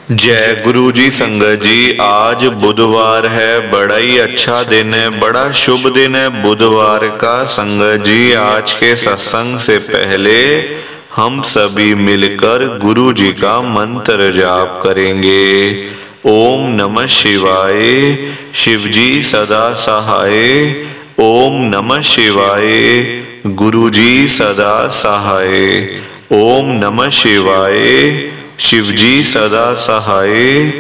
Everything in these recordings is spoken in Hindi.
जय गुरु जी। संगत जी, आज बुधवार है, बड़ा ही अच्छा दिन है, बड़ा शुभ दिन है बुधवार का। संगत जी, आज के सत्संग से पहले हम सभी मिलकर गुरु जी का मंत्र जाप करेंगे। ओम नमः शिवाय, शिव जी सदा सहाय। ओम नमः शिवाय, गुरु जी सदा सहाय। ओम नमः शिवाय, शिव जी सदा सहाय।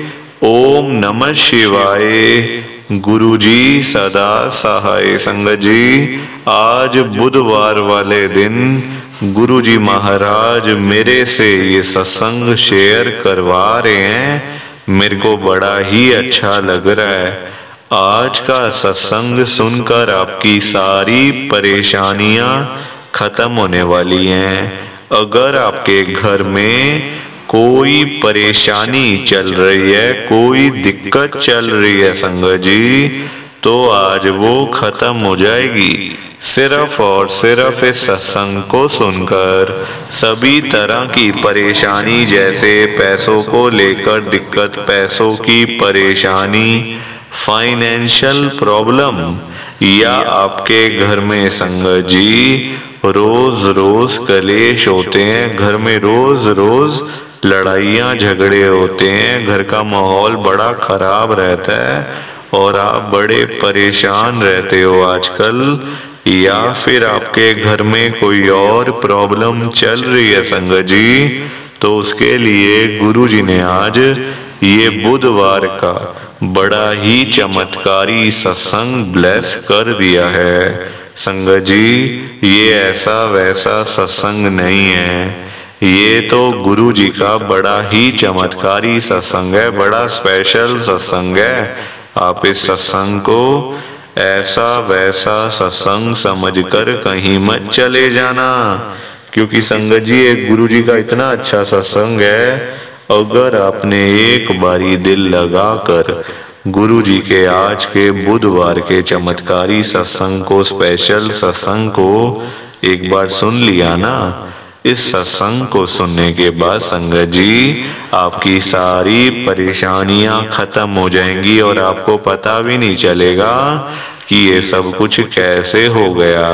ओम नमः शिवाय, गुरु जी सदा सहाय। संगत जी, आज बुधवार वाले दिन गुरु जी महाराज मेरे से ये सत्संग शेयर करवा रहे हैं। मेरे को बड़ा ही अच्छा लग रहा है। आज का सत्संग सुनकर आपकी सारी परेशानियां खत्म होने वाली हैं। अगर आपके घर में कोई परेशानी चल रही है, कोई दिक्कत चल रही है संगत जी, तो आज वो खत्म हो जाएगी। सिर्फ और सिर्फ इस सत्संग को सुनकर सभी तरह की परेशानी, जैसे पैसों को लेकर दिक्कत, पैसों की परेशानी, फाइनेंशियल प्रॉब्लम, या आपके घर में संगत जी रोज रोज कलेश होते हैं, घर में रोज रोज लड़ाइयाँ झगड़े होते हैं, घर का माहौल बड़ा खराब रहता है और आप बड़े परेशान रहते हो आजकल, या फिर आपके घर में कोई और प्रॉब्लम चल रही है संगत जी, तो उसके लिए गुरु जी ने आज ये बुधवार का बड़ा ही चमत्कारी सत्संग ब्लेस कर दिया है। संगत जी, ये ऐसा वैसा सत्संग नहीं है, ये तो गुरु जी का बड़ा ही चमत्कारी सत्संग है, बड़ा स्पेशल सत्संग है। आप इस सत्संग को ऐसा वैसा सत्संग समझकर कहीं मत चले जाना, क्योंकि संगत जी एक गुरु जी का इतना अच्छा सत्संग है। अगर आपने एक बारी दिल लगाकर गुरु जी के आज के बुधवार के चमत्कारी सत्संग को, स्पेशल सत्संग को एक बार सुन लिया ना, इस सत्संग को सुनने के बाद संगत जी आपकी सारी परेशानियां खत्म हो जाएंगी और आपको पता भी नहीं चलेगा कि ये सब कुछ कैसे हो गया।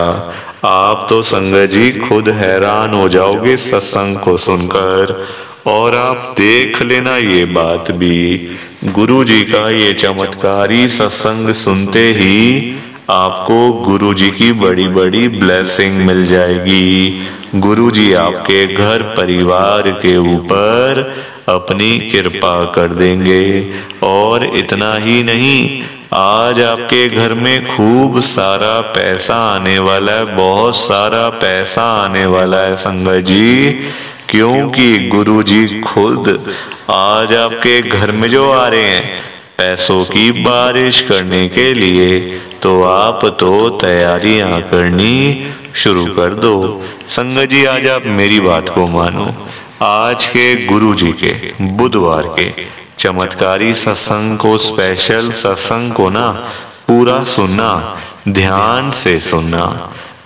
आप तो संगत जी खुद हैरान हो जाओगे सत्संग को सुनकर। और आप देख लेना ये बात भी, गुरु जी का ये चमत्कारी सत्संग सुनते ही आपको गुरु जी की बड़ी बड़ी ब्लेसिंग मिल जाएगी। गुरु जी आपके घर परिवार के ऊपर अपनी कृपा कर देंगे। और इतना ही नहीं, आज आपके घर में खूब सारा पैसा आने वाला है, बहुत सारा पैसा आने वाला है संगत जी, क्योंकि गुरु जी खुद आज आपके घर में जो आ रहे हैं पैसों की बारिश करने के लिए, तो आप तो तैयारियां करनी शुरू कर दो। संगत जी, आज आप मेरी बात को मानो। आज के गुरु जी के बुधवार के चमत्कारी सत्संग को, स्पेशल सत्संग को ना पूरा सुनना, ध्यान से सुनना,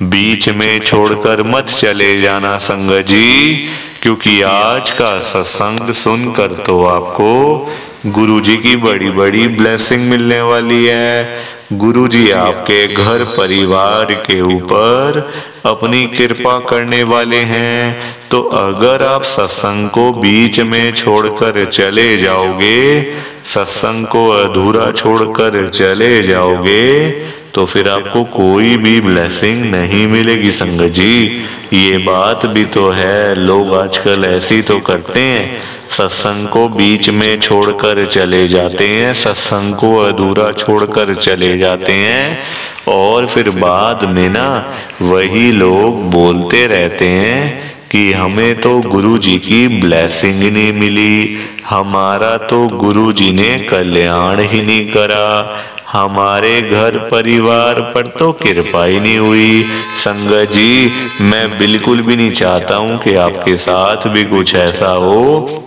बीच में छोड़कर मत चले जाना संगत जी, क्योंकि आज का सत्संग सुनकर तो आपको गुरु जी की बड़ी बड़ी ब्लेसिंग मिलने वाली है। गुरु जी आपके घर परिवार के ऊपर अपनी कृपा करने वाले हैं। तो अगर आप सत्संग को बीच में छोड़कर चले जाओगे, सत्संग को अधूरा छोड़कर चले जाओगे, तो फिर आपको कोई भी ब्लेसिंग नहीं मिलेगी संगत जी। ये बात भी तो है, लोग आजकल ऐसी तो करते हैं, सत्संग को बीच में छोड़कर चले जाते हैं, सत्संग को अधूरा छोड़कर चले जाते हैं, और फिर बाद में ना वही लोग बोलते रहते हैं कि हमें तो गुरु जी की ब्लेसिंग नहीं मिली, हमारा तो गुरु जी ने कल्याण ही नहीं करा, हमारे घर परिवार पर तो कृपा ही नहीं हुई। संगत जी, मैं बिल्कुल भी नहीं चाहता हूं कि आपके साथ भी कुछ ऐसा हो,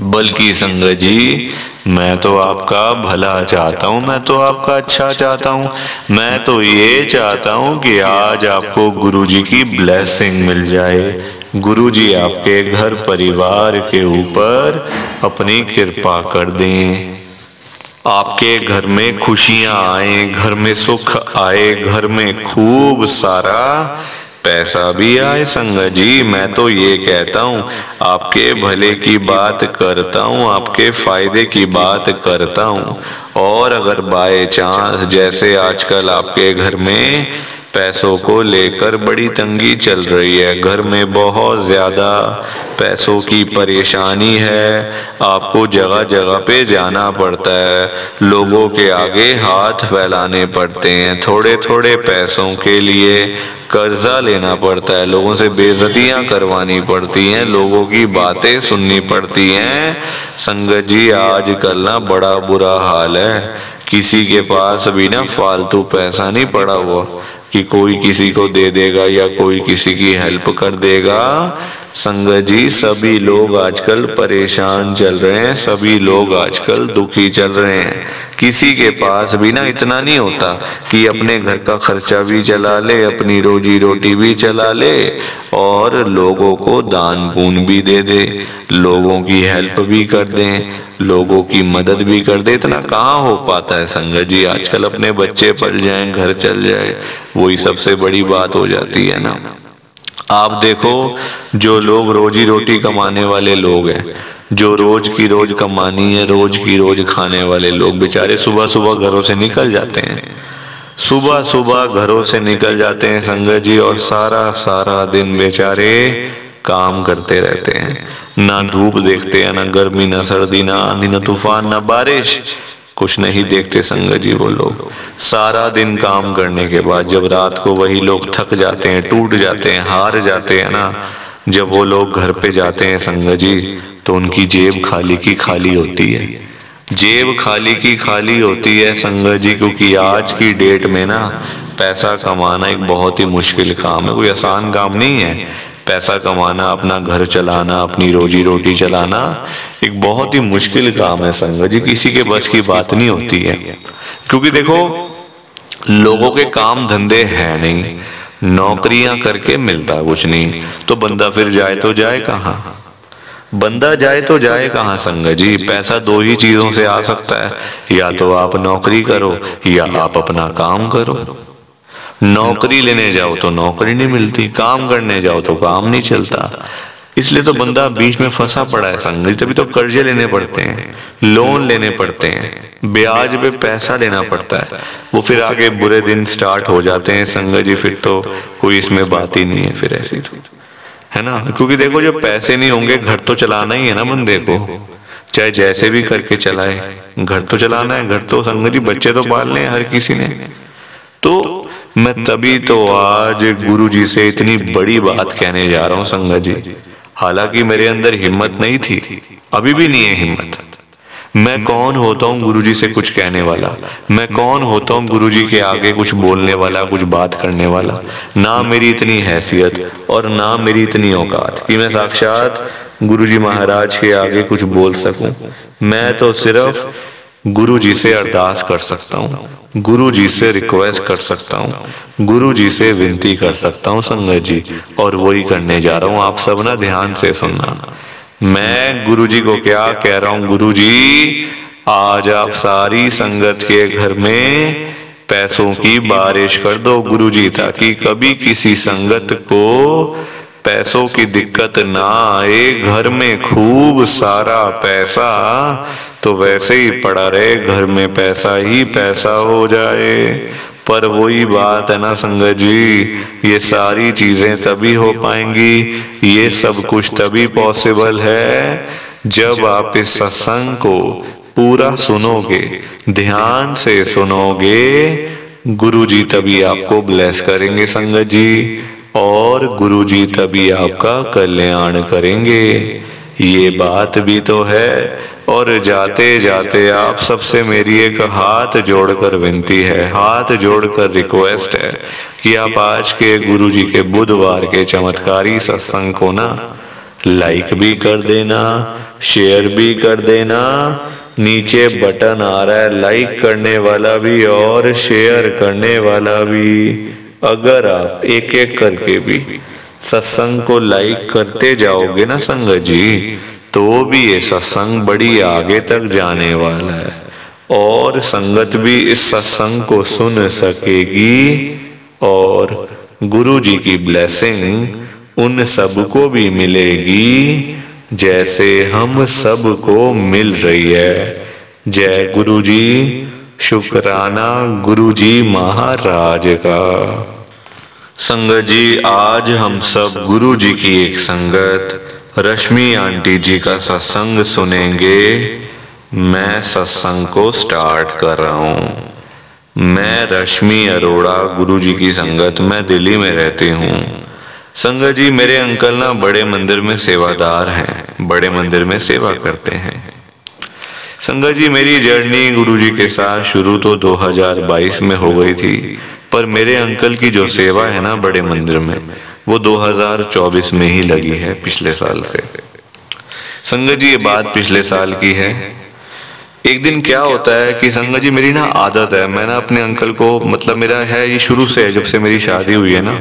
बल्कि संगत जी मैं तो आपका भला चाहता हूँ, मैं तो आपका अच्छा चाहता हूँ। मैं तो ये चाहता हूँ कि आज आपको गुरु जी की ब्लेसिंग मिल जाए, गुरुजी आपके घर परिवार के ऊपर अपनी कृपा कर दें। आपके घर में खुशियां आए, घर में सुख आए, घर में खूब सारा पैसा भी आए संगत जी। मैं तो ये कहता हूँ, आपके भले की बात करता हूँ, आपके फायदे की बात करता हूँ। और अगर बाय चांस जैसे आजकल आपके घर में पैसों को लेकर बड़ी तंगी चल रही है, घर में बहुत ज्यादा पैसों की परेशानी है, आपको जगह जगह पे जाना पड़ता है, लोगों के आगे हाथ फैलाने पड़ते हैं, थोड़े थोड़े पैसों के लिए कर्जा लेना पड़ता है, लोगों से बेइज्जतियां करवानी पड़ती हैं, लोगों की बातें सुननी पड़ती हैं। संगत जी आजकल ना बड़ा बुरा हाल है, किसी के पास भी ना फालतू पैसा नहीं पड़ा हुआ कि कोई किसी को दे देगा या कोई किसी की हेल्प कर देगा। संगत जी सभी लोग आजकल परेशान चल रहे हैं, सभी लोग आजकल दुखी चल रहे हैं। किसी के पास भी ना इतना नहीं होता कि अपने घर का खर्चा भी चला ले, अपनी रोजी रोटी भी चला ले और लोगों को दान पुण्य भी दे दे, लोगों की हेल्प भी कर दें, लोगों की मदद भी कर दे। इतना कहाँ हो पाता है संगत जी। आजकल अपने बच्चे पल जाएं, घर चल जाए, वही सबसे बड़ी बात हो जाती है ना। आप देखो, जो लोग रोजी रोटी कमाने वाले लोग हैं, जो रोज की रोज कमानी है, रोज की रोज खाने वाले लोग बेचारे सुबह सुबह घरों से निकल जाते हैं, सुबह सुबह घरों से निकल जाते हैं संगत जी, और सारा सारा दिन बेचारे काम करते रहते हैं, ना धूप देखते हैं, ना गर्मी, ना सर्दी, ना आंधी, ना तूफान, ना बारिश, कुछ नहीं देखते संगत जी। वो लोग सारा दिन काम करने के बाद जब रात को वही लोग थक जाते हैं, टूट जाते हैं, हार जाते हैं ना, जब वो लोग घर पे जाते हैं संगत जी, तो उनकी जेब खाली की खाली होती है, जेब खाली की खाली होती है संगत जी। क्योंकि आज की डेट में ना पैसा कमाना एक बहुत ही मुश्किल काम है, कोई आसान काम नहीं है। पैसा कमाना, अपना घर चलाना, अपनी रोजी रोटी चलाना एक बहुत ही मुश्किल काम है संगत जी, किसी के बस की बात नहीं होती है। क्योंकि देखो, लोगों के काम धंधे हैं नहीं, नौकरियां करके मिलता कुछ नहीं, तो बंदा फिर जाए तो जाए कहाँ, बंदा जाए तो जाए कहाँ संगत जी। पैसा दो ही चीजों से आ सकता है, या तो आप नौकरी करो या आप अपना काम करो। नौकरी लेने जाओ तो नौकरी नहीं मिलती, काम करने जाओ तो काम नहीं चलता, इसलिए तो बंदा बीच में फंसा पड़ा है संगत जी। तभी तो कर्जे लेने पड़ते हैं, लोन लेने पड़ते हैं, ब्याज पे पैसा लेना पड़ता है, वो फिर आगे बुरे दिन स्टार्ट हो जाते हैं संगत जी। फिर तो कोई इसमें बात ही नहीं है फिर ऐसी तो, है ना। क्योंकि देखो, जब पैसे नहीं होंगे, घर तो चलाना ही है ना बंदे को, चाहे जैसे भी करके चलाए, घर तो चलाना है, घर तो संगत जी बच्चे तो पालने हैं हर किसी ने। तो मैं तभी तो आज गुरु जी से इतनी बड़ी बात कहने जा रहा हूँ संगत जी। हालांकि मेरे अंदर हिम्मत नहीं थी, अभी भी नहीं है हिम्मत। मैं कौन होता हूँ गुरुजी से कुछ कहने वाला, मैं कौन होता हूँ गुरुजी के आगे कुछ बोलने वाला, कुछ बात करने वाला। ना मेरी इतनी हैसियत और ना मेरी इतनी औकात कि मैं साक्षात गुरुजी महाराज के आगे कुछ बोल सकूं। मैं तो सिर्फ गुरुजी से अरदास कर सकता हूँ, गुरुजी से रिक्वेस्ट कर सकता हूँ, गुरुजी से विनती कर सकता हूँ संगत जी, और वही करने जा रहा हूँ। आप सब ना ध्यान से सुनना, मैं गुरुजी को क्या कह रहा हूँ। गुरुजी, आज आप सारी संगत के घर में पैसों की बारिश कर दो गुरुजी, ताकि कभी किसी संगत को पैसों की दिक्कत ना आए। घर में खूब सारा पैसा तो वैसे ही पड़ा रहे, घर में पैसा ही पैसा हो जाए। पर वही बात है ना संगत जी, ये सारी चीजें तभी हो पाएंगी, ये सब कुछ तभी पॉसिबल है जब आप इस सत्संग को पूरा सुनोगे, ध्यान से सुनोगे। गुरुजी तभी आपको ब्लेस करेंगे संगत जी, और गुरुजी तभी आपका कल्याण करेंगे। ये बात भी तो है। और जाते जाते आप सबसे मेरी एक हाथ जोड़कर विनती है, हाथ जोड़कर रिक्वेस्ट है कि आप आज के गुरुजी के बुधवार के चमत्कारी सत्संग को ना लाइक भी कर देना, शेयर भी कर देना। नीचे बटन आ रहा है लाइक करने वाला भी और शेयर करने वाला भी। अगर आप एक एक करके भी सत्संग को लाइक करते जाओगे ना संगत जी, तो भी ये सत्संग बड़ी आगे तक जाने वाला है और संगत भी इस सत्संग को सुन सकेगी और गुरु जी की ब्लेसिंग उन सबको भी मिलेगी जैसे हम सबको मिल रही है। जय गुरु जी। शुक्राना गुरु जी महाराज का। संगत जी, आज हम सब गुरु जी की एक संगत रश्मि आंटी जी का सत्संग सुनेंगे। मैं सत्संग को स्टार्ट कर रहा हूँ। मैं रश्मि अरोड़ा, गुरु जी की संगत, मैं दिल्ली में रहती हूँ। संगत जी, मेरे अंकल ना बड़े मंदिर में सेवादार हैं, बड़े मंदिर में सेवा करते हैं। संगत जी, मेरी जर्नी गुरु जी के साथ शुरू तो 2022 में हो गई थी, पर मेरे अंकल की जो सेवा है ना बड़े मंदिर में, वो 2024 में ही लगी है, पिछले साल से। संगत जी, ये बात पिछले साल की है। एक दिन क्या होता है कि संगत जी, मेरी ना आदत है, मैं ना अपने अंकल को, मतलब मेरा है ये शुरू से, जब से मेरी शादी हुई है ना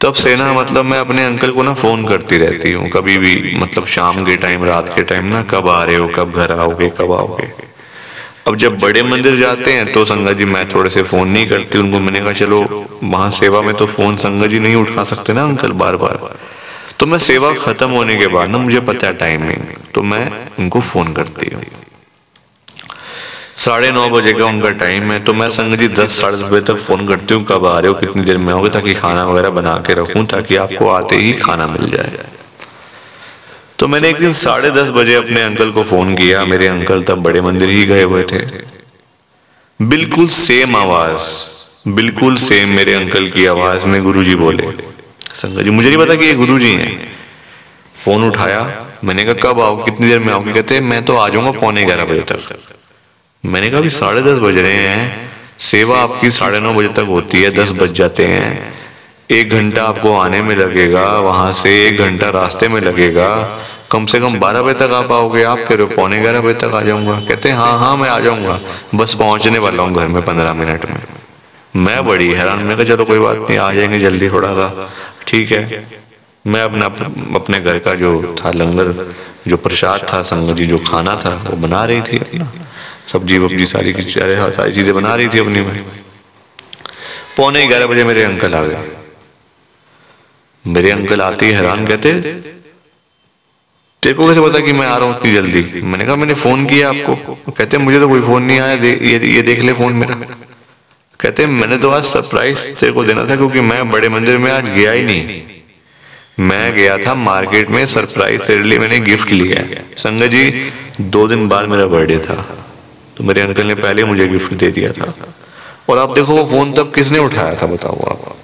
तब से ना, मतलब मैं अपने अंकल को ना फोन करती रहती हूँ कभी भी, मतलब शाम के टाइम, रात के टाइम ना, कब आ रहे हो, कब घर आओगे, कब आओगे। अब जब बड़े मंदिर जाते हैं तो संगत जी मैं थोड़े से फोन नहीं करती उनको। मैंने कहा चलो वहां सेवा में तो फोन संगत जी नहीं उठा सकते ना अंकल बार बार, तो मैं सेवा खत्म होने के बाद ना, मुझे पता है टाइमिंग, तो मैं उनको फोन करती हूँ। 9:30 बजे का उनका टाइम है, तो मैं संगत जी 10 साढ़े 10 बजे तक फोन करती हूँ, कब आ रहे हो, कितनी देर में आओगे, ताकि खाना वगैरह बना के रखूं, ताकि आपको आते ही खाना मिल जाए। तो मैंने एक दिन 10:30 बजे अपने अंकल को फोन किया। मेरे अंकल तब बड़े मंदिर ही गए हुए थे। बिल्कुल सेम आवाज, बिल्कुल सेम मेरे अंकल की आवाज में गुरुजी बोले। संगत जी, मुझे नहीं पता कि ये गुरुजी हैं। फोन उठाया, मैंने कहा कब आओगे, कितनी देर में आओगे। कहते मैं तो आ जाऊंगा 11:15 बजे तक। मैंने कहा अभी 10:30 बज रहे हैं, सेवा आपकी 9:30 बजे तक होती है, 10 बज जाते हैं, 1 घंटा आपको आने में लगेगा, वहां से 1 घंटा रास्ते में लगेगा, कम से कम 12 बजे तक आप आओगे, आप कह रहे हो 11:15 बजे तक आ जाऊंगा। कहते हैं हाँ मैं आ जाऊंगा, बस पहुंचने वाला हूँ घर में 15 मिनट में। मैं बड़ी हैरान, मैं कहा चलो कोई बात नहीं, आ जाएंगे जल्दी, थोड़ा सा ठीक है। मैं अपने घर का जो था लंगर, जो प्रसाद था, संगत जी जो खाना था वो बना रही थी, अपना सब्जी वब्जी सारी चीजें बना रही थी अपनी में। 11:15 बजे मेरे अंकल आ गए। मेरे अंकल आते ही हैरान, कहते तेरे को कैसे पता कि मैं आ रहा हूँ इतनी जल्दी। मैंने कहा मैंने फोन किया आपको। कहते मुझे तो कोई फोन नहीं आया, ये देख ले फोन मेरा। कहते मैंने तो आज सरप्राइज तेरे को देना था, क्योंकि मैं बड़े मंदिर में आज गया ही नहीं, मैं गया था मार्केट में, सरप्राइज तेरे लिए मैंने गिफ्ट लिया है। संगत जी 2 दिन बाद मेरा बर्थडे था, तो मेरे अंकल ने पहले मुझे गिफ्ट दे दिया था। और आप देखो वो फोन तब किसने उठाया था, बताओ आप।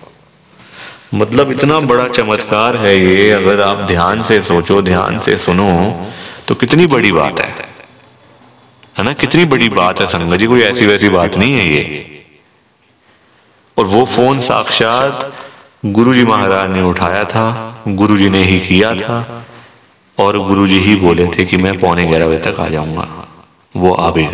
मतलब इतना बड़ा चमत्कार है ये, अगर आप ध्यान से सोचो, ध्यान से सुनो, तो कितनी बड़ी बात है ना, कितनी बड़ी बात है संगत जी, कोई ऐसी वैसी बात नहीं है ये। और वो फोन साक्षात गुरुजी महाराज ने उठाया था, गुरुजी ने ही किया था, और गुरुजी ही बोले थे कि मैं 11:15 बजे तक आ जाऊंगा। वो आ भी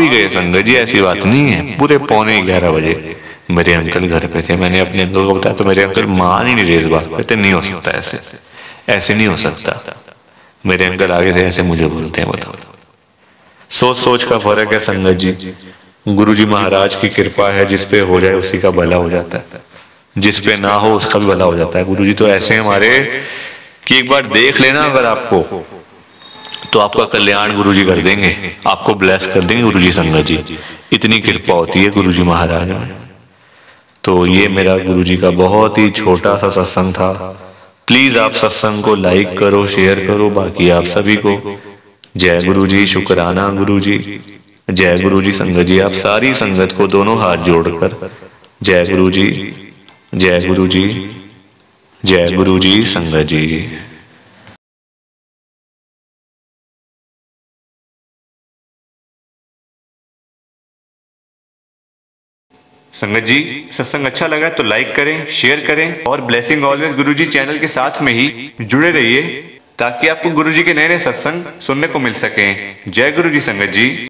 गए संगत जी, ऐसी बात नहीं है। पूरे 11:15 बजे मेरे अंकल घर पे थे। मैंने अपने अंकल को बताया तो मेरे अंकल मान ही नहीं रहे इस बात को, कहते नहीं हो सकता, ऐसे नहीं हो सकता। मेरे अंकल आगे से ऐसे मुझे बोलते हैं, बताओ। सोच का फर्क है संगत जी। गुरुजी महाराज की कृपा है, जिसपे हो जाए उसी का भला हो जाता है, जिसपे ना हो उसका भी भला हो जाता है। गुरुजी तो ऐसे हमारे कि एक बार देख लेना अगर आपको, तो आपका कल्याण गुरुजी कर देंगे, आपको ब्लेस कर देंगे गुरुजी। संगत जी इतनी कृपा होती है गुरुजी महाराज में। तो ये मेरा गुरुजी का बहुत ही छोटा सा सत्संग था। प्लीज आप सत्संग को लाइक करो, शेयर करो, बाकी आप सभी को जय गुरुजी, शुक्राना गुरुजी, जय गुरुजी। संगत जी आप सारी संगत को दोनों हाथ जोड़कर जय गुरुजी, जय गुरुजी, जय गुरुजी। संगत जी संगत जी सत्संग अच्छा लगा तो लाइक करें, शेयर करें, और ब्लेसिंग ऑलवेज गुरुजी चैनल के साथ में ही जुड़े रहिए, ताकि आपको गुरुजी के नए नए सत्संग सुनने को मिल सकें। जय गुरुजी संगत जी।